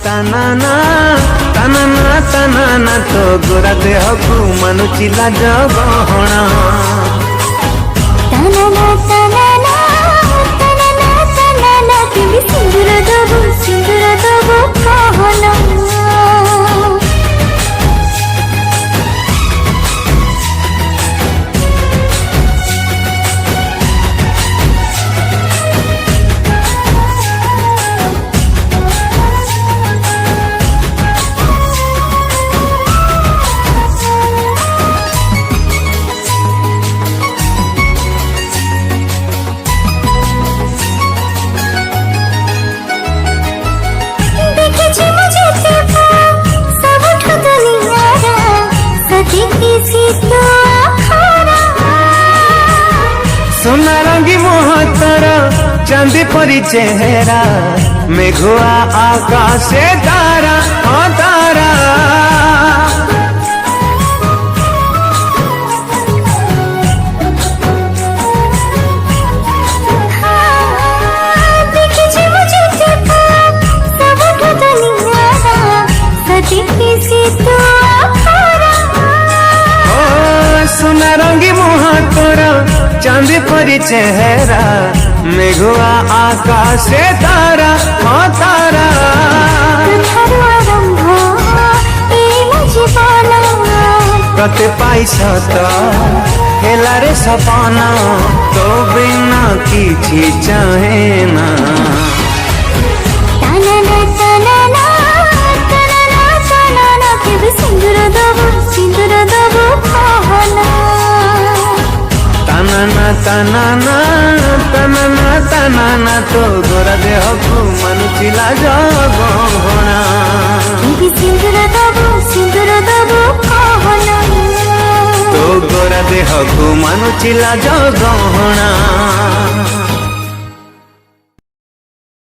तानाना तानाना तानाना तो गोरा देह को मानुची लाज गहना तानाना तानाना तानाना तानाना केबे सिंदूर दबो कहना सोना रंगी मोहतर चांदी परी चेहरा मेघुआ आकाशे तारा ओ तारा सोना रंगी मोहतर चांदी परी चेहरा मेघुआ आकाशे तारा ओ तारा कते पाइस तो हेला रे सपना तो बिना किछि चाहे ना तानाना तानाना तानाना तानाना केबे सिंदूर दबो कहना तानाना तानाना तानाना तानाना तो गोरा देह को मानुची लाज गहना केबे सिंदूर दबो कहना तो गोरा देह को मानुची लाज गहना।